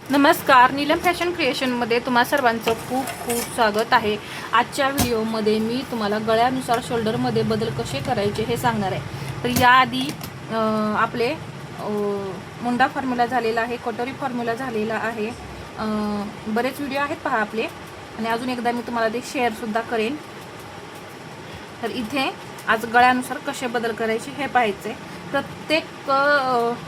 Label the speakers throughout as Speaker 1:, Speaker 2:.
Speaker 1: नमस्कार, नीलम फॅशन क्रिएशनमध्ये तुम्हा सर्वांचं खूप खूप स्वागत आहे। आजच्या व्हिडिओमध्ये मी तुम्हाला गळ्यानुसार शोल्डरमध्ये बदल कसे करायचे हे सांगणार आहे। तर याआधी आपले मुंडा फॉर्म्युला झालेला आहे, कटोरी फॉर्म्युला झालेला आहे, बरेच व्हिडिओ आहेत पहा आपले, आणि अजून एकदा मी तुम्हाला ते शेअरसुद्धा करेन। तर इथे आज गळ्यानुसार कसे बदल करायचे हे पाहायचे। प्रत्येक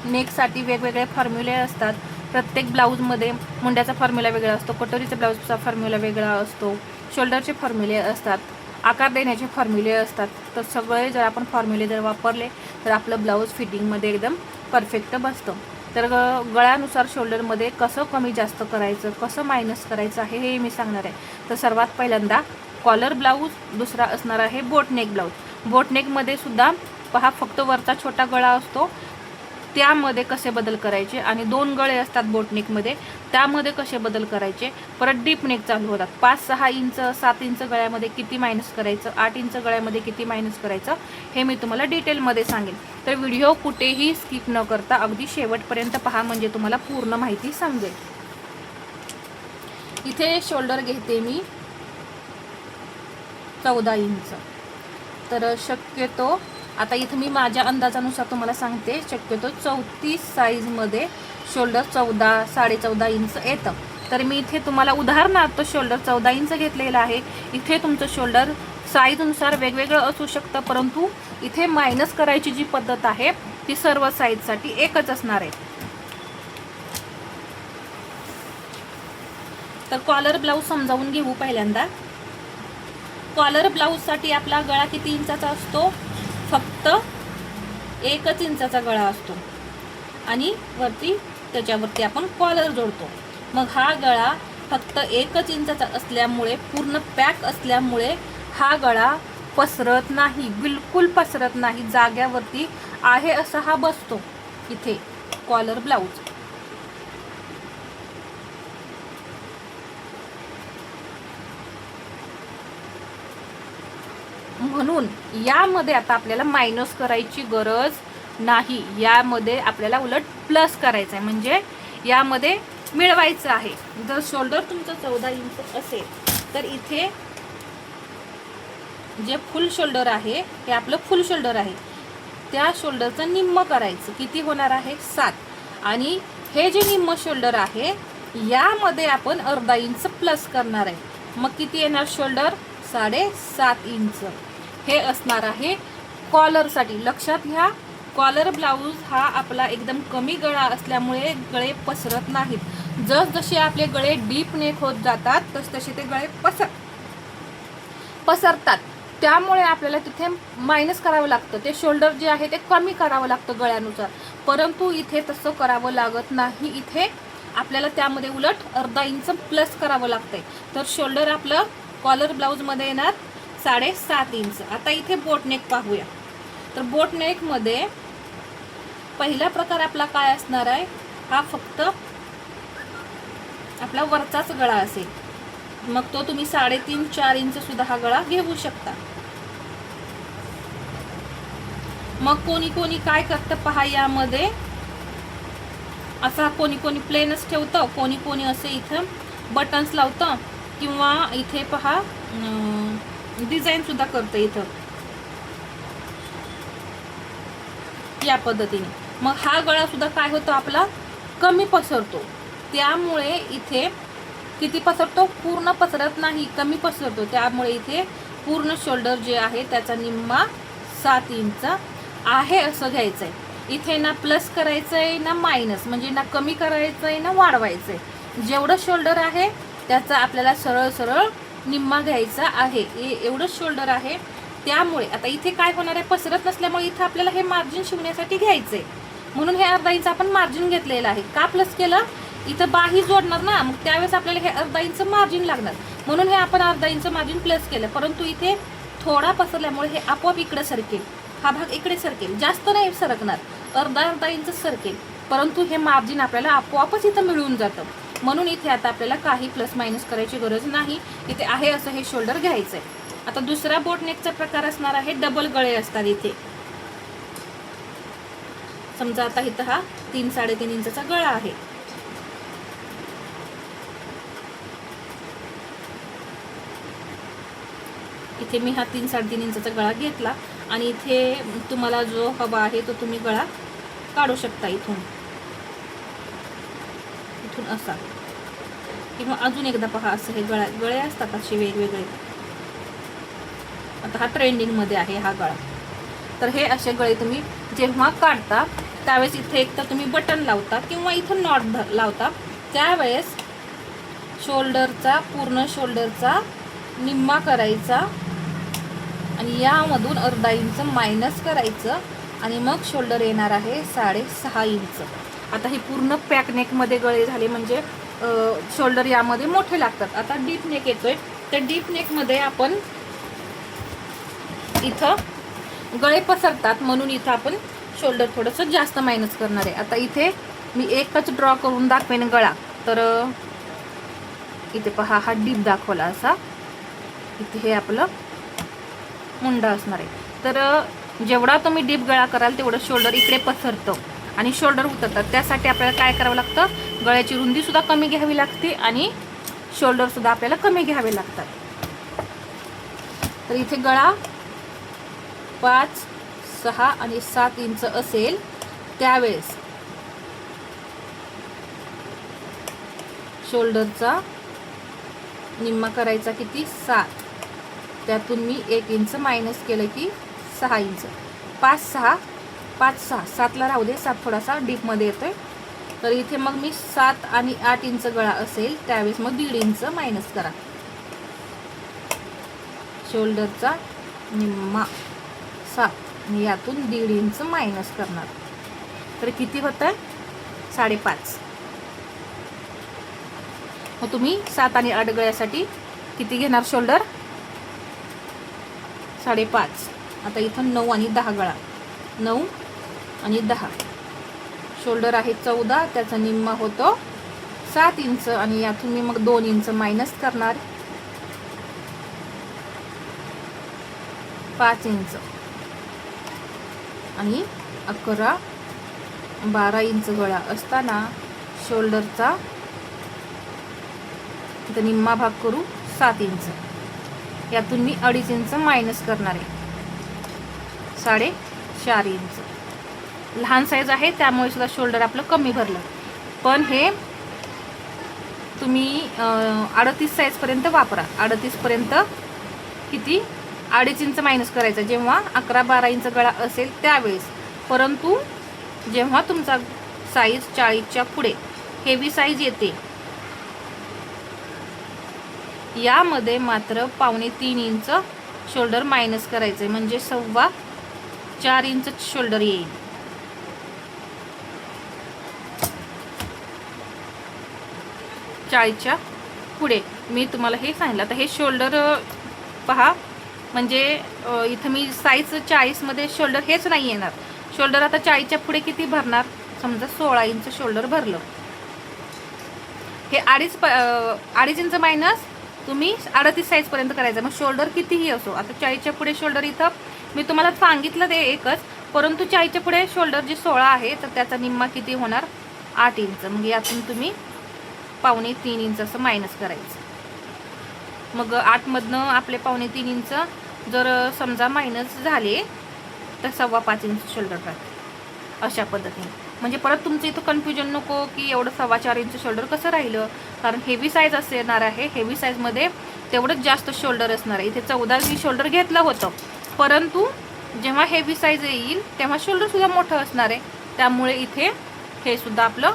Speaker 1: नेकसाठी वेगवेगळे फॉर्म्युले असतात। प्रत्येक ब्लाऊजमध्ये मुंड्याचा फॉर्म्युला वेगळा असतो, कटोरीचा ब्लाऊजचा फॉर्म्युला वेगळा असतो, शोल्डरचे फॉर्म्युले असतात, आकार देण्याचे फॉर्म्युले असतात। तर सगळे जर आपण फॉर्म्युले जर वापरले तर आपलं ब्लाऊज फिटिंगमध्ये एकदम परफेक्ट बसतं। तर गळ्यानुसार शोल्डरमध्ये कसं कमी जास्त करायचं, कसं मायनस करायचं आहे हे मी सांगणार आहे। तर सर्वात पहिल्यांदा कॉलर ब्लाऊज, दुसरा असणार आहे बोटनेक ब्लाऊज। बोटनेकमध्ये सुद्धा पहा फक्त वरचा छोटा गळा असतो, त्यामध्ये कसे बदल करायचे, आणि दोन गळे असतात बोटनेकमध्ये, त्यामध्ये कसे बदल करायचे। परत डीप नेक चालू होतात, 5-6 इंच 7 इंच गळ्यामध्ये किती मायनस करायचं, 8 इंच गळ्यामध्ये किती मायनस करायचं हे मी तुम्हाला डिटेलमध्ये सांगेन। तर व्हिडिओ कुठेही स्किप न करता अगदी शेवटपर्यंत पहा, म्हणजे तुम्हाला पूर्ण माहिती समजेल। इथे शोल्डर घेते मी 14 इंच। तर शक्यतो आता इथं मी माझ्या अंदाजानुसार तुम्हाला सांगते, शक्यतो 34 साईजमध्ये शोल्डर 14 14.5 इंच येतं। तर मी इथे तुम्हाला उदाहरणार्थ शोल्डर 14 इंच घेतलेलं आहे। इथे तुमचं शोल्डर साईजनुसार वेगवेगळं असू शकतं, परंतु इथे मायनस करायची जी पद्धत आहे ती सर्व साईजसाठी एकच असणार आहे। तर कॉलर ब्लाऊज समजावून घेऊ पहिल्यांदा। कॉलर ब्लाऊजसाठी आपला गळा किती इंचाचा असतो? फक्त 1 इंचाचा गळा असतो, आणि वरती त्याच्यावरती आपण कॉलर जोडतो। मग हा गळा फक्त 1 इंचाचा असल्यामुळे, पूर्ण पॅक असल्यामुळे हा गळा पसरत नाही, बिलकुल पसरत नाही, जाग्यावरती आहे असा हा बसतो इथे कॉलर ब्लाऊज। म्हणून यामध्ये आता आपल्याला मायनस करायची गरज नाही, यामध्ये आपल्याला उलट प्लस करायचं आहे, म्हणजे यामध्ये मिळवायचं आहे। जर शोल्डर तुमचं 14 इंच असेल तर इथे जे फुल शोल्डर आहे हे आपलं फुल शोल्डर आहे, त्या शोल्डरचं निम्म करायचं। किती होणार आहे? 7। आणि हे जे निम्म शोल्डर आहे यामध्ये आपण अर्धा इंच प्लस करणार आहे, मग किती येणार शोल्डर? 7.5 इंच। हे असणार आहे कॉलरसाठी। लक्षात घ्या, कॉलर ब्लाऊज हा आपला एकदम कमी गळा असल्यामुळे गळे पसरत नाहीत। जसजसे आपले गळे डीप नेक होत जातात तसतसे ते गळे पसरतात, त्यामुळे आपल्याला तिथे मायनस करावं लागतं, ते शोल्डर जे आहे ते कमी करावं लागतं गळ्यानुसार। परंतु इथे तसं करावं लागत नाही, इथे आपल्याला त्यामध्ये उलट अर्धा इंच प्लस करावं लागतंय। तर शोल्डर आपलं कॉलर ब्लाऊजमध्ये येणार 7.5 इंच। आता इथे बोटनेक पाहूया। तर बोटनेकमध्ये पहिला प्रकार आपला काय असणार आहे? हा फक्त आपला वरचाच गळा असेल, मग तो तुम्ही 3.5-4 इंच सुद्धा हा गळा घेऊ शकता। मग कोणी कोणी काय करतं पहा, यामध्ये असा कोणी कोणी प्लेनच ठेवतं, कोणी कोणी असे इथं बटन्स लावतं, किंवा इथे पहा डिझाईन सुद्धा करतं इथं या पद्धतीने। मग हा गळा सुद्धा काय होतो आपला कमी पसरतो, त्यामुळे इथे किती पसरतो? पूर्ण पसरत नाही, कमी पसरतो, त्यामुळे इथे पूर्ण शोल्डर जे आहे त्याचा निम्मा 7 इंच आहे असं घ्यायचं आहे। इथे ना प्लस करायचं आहे ना मायनस, म्हणजे ना कमी करायचं आहे ना वाढवायचं आहे। जेवढं शोल्डर आहे त्याचा आपल्याला सरळ सरळ निम्मा घ्यायचा आहे, एवढंच शोल्डर आहे। त्यामुळे आता इथे काय होणार आहे? पसरत नसल्यामुळे इथे आपल्याला हे मार्जिन शिवण्यासाठी घ्यायचं आहे, म्हणून हे अर्धा इंच आपण मार्जिन घेतलेलं आहे। का प्लस केलं? इथं बाही जोडणार ना, मग त्यावेळेस आपल्याला हे अर्धा इंच मार्जिन लागणार, म्हणून हे आपण अर्धा इंच मार्जिन प्लस केलं। परंतु इथे थोडा पसरल्यामुळे हे आपोआप इकडे सरकेल, हा भाग इकडे सरकेल, जास्त नाही सरकणार, अर्धा इंच सरकेल, परंतु हे मार्जिन आपल्याला आपोआपच इथं मिळून जातं। म्हणून इथे आता आपल्याला काही प्लस मायनस करायची गरज नाही, इथे आहे असं हे शोल्डर घ्यायचं आहे। आता दुसरा बोटनेकचा प्रकार असणार आहे डबल गळे असतात इथे। समजा आता इथं हा 3-3.5 इंचाचा गळा आहे, इथे मी हा 3-3.5 इंचाचा गळा घेतला आणि इथे तुम्हाला जो हवा आहे तो तुम्ही गळा काढू शकता इथून असा, किंवा अजून एकदा पहा असं हे गळे असतात असे वेगवेगळे. आता हा ट्रेंडिंगमध्ये आहे हा गळा. तर हे असे गळे तुम्ही जेव्हा काढता त्यावेळेस इथे एक तर तुम्ही बटन लावता किंवा इथून नॉट लावता. त्यावेळेस पूर्ण शोल्डरचा निम्मा करायचा आणि यामधून अर्धा इंच मायनस करायचं आणि मग शोल्डर येणार आहे 6.5 इंच. आता हे पूर्ण पॅक नेकमध्ये गळे झाले म्हणजे शोल्डर यामध्ये मोठे लागतात. आता डीप नेक येतोय, तर डीप नेकमध्ये आपण इथं गळे पसरतात म्हणून इथं आपण शोल्डर थोडंसं जास्त मायनस करणार आहे. आता इथे मी एकच ड्रॉ करून दाखवेन गळा. तर इथे पहा हा डीप दाखवला असा, इथे हे आपलं मुंडा असणार आहे. तर जेवढा तुम्ही डीप गळा कराल तेवढं शोल्डर इकडे पसरतं आणि शोल्डर उतरतात. त्यासाठी आपल्याला काय करावं लागतं, गळ्याची रुंदीसुद्धा कमी घ्यावी लागते आणि शोल्डरसुद्धा आपल्याला कमी घ्यावे लागतात. तर इथे गळा 5, 6 आणि 7 इंच असेल त्यावेळेस शोल्डरचा निम्मा करायचा किती 7, त्यातून मी 1 इंच मायनस केलं की 6 इंच. 5, 6 7ला राहू दे, 7 थोडासा डीपमध्ये येतोय. तर इथे मग मी 7 आणि 8 इंच गळा असेल त्यावेळेस मग 1.5 इंच मायनस करा. शोल्डरचा निम्मा 7 आणि यातून 1.5 इंच मायनस करणार. तर किती होतं 5.5. मग तुम्ही 7 आणि 8 गळ्यासाठी किती घेणार शोल्डर 5.5. आता इथं 9 आणि 10 गळा, 9 आणि 10 शोल्डर आहे 14, त्याचा निम्मा होतो 7 इंच आणि यातून मी मग 2 इंच मायनस करणार 5 इंच आणि 11-12 इंच गळा असताना शोल्डरचा इथं निम्मा भाग करू 7 इंच, यातून मी 2.5 इंच मायनस करणार आहे 4.5 इंच. लहान साईज आहे त्यामुळे सुद्धा शोल्डर आपलं कमी भरलं. पण हे तुम्ही 38 साईजपर्यंत वापरा. 38 पर्यंत किती 2.5 इंच मायनस करायचं जेव्हा 11-12 इंच गळा असेल त्यावेळेस. परंतु जेव्हा तुमचा साईज 40च्या पुढे हेवी साईज येते यामध्ये मात्र 2.25 इंच शोल्डर मायनस करायचे म्हणजे 4.25 इंच शोल्डर येईल. चाळीसच्या पुढे मी तुम्हाला हे सांगितलं. आता हे शोल्डर पहा म्हणजे इथं मी साईज 40मध्ये शोल्डर हेच नाही येणार. शोल्डर आता 40च्या पुढे किती भरणार, समजा 16 इंच शोल्डर भरलं. हे 2.5 इंच मायनस तुम्ही 38 साईजपर्यंत करायचं. मग शोल्डर कितीही असो, आता 40च्या पुढे शोल्डर इथं मी तुम्हाला सांगितलं ते एकच, परंतु 40च्या पुढे शोल्डर जे 16 आहे तर त्याचा निम्मा किती होणार 8 इंच. मग यातून तुम्ही 2.25 इंच असं मायनस करायचं. मग 8मधनं आपले 2.25 इंच जर समजा मायनस झाले तर 5.25 इंच शोल्डर राहते. अशा पद्धतीने म्हणजे परत तुमचं इथं कन्फ्युजन नको की एवढं 4.25 इंच शोल्डर कसं राहिलं, कारण हेवी साईज असणार आहे. हेवी साईजमध्ये तेवढंच जास्त शोल्डर असणार आहे. इथे 14-20 शोल्डर घेतलं होतं, परंतु जेव्हा हेवी साईज येईल तेव्हा शोल्डरसुद्धा मोठं असणार आहे. त्यामुळे इथे हे सुद्धा आपलं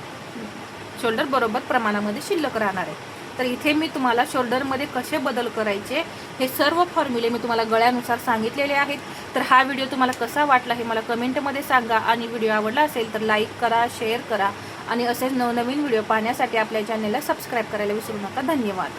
Speaker 1: शोल्डर बरोबर प्रमाणामध्ये शिल्लक राहणार आहे. तर इथे मी तुम्हाला शोल्डरमध्ये कसे बदल करायचे हे सर्व फॉर्म्युले मी तुम्हाला गळ्यानुसार सांगितलेले आहेत. तर हा व्हिडिओ तुम्हाला कसा वाटला हे मला कमेंटमध्ये सांगा आणि व्हिडिओ आवडला असेल तर लाईक करा, शेअर करा आणि असेच नवनवीन व्हिडिओ पाहण्यासाठी आपल्या चॅनलला सबस्क्राईब करायला विसरू नका. धन्यवाद.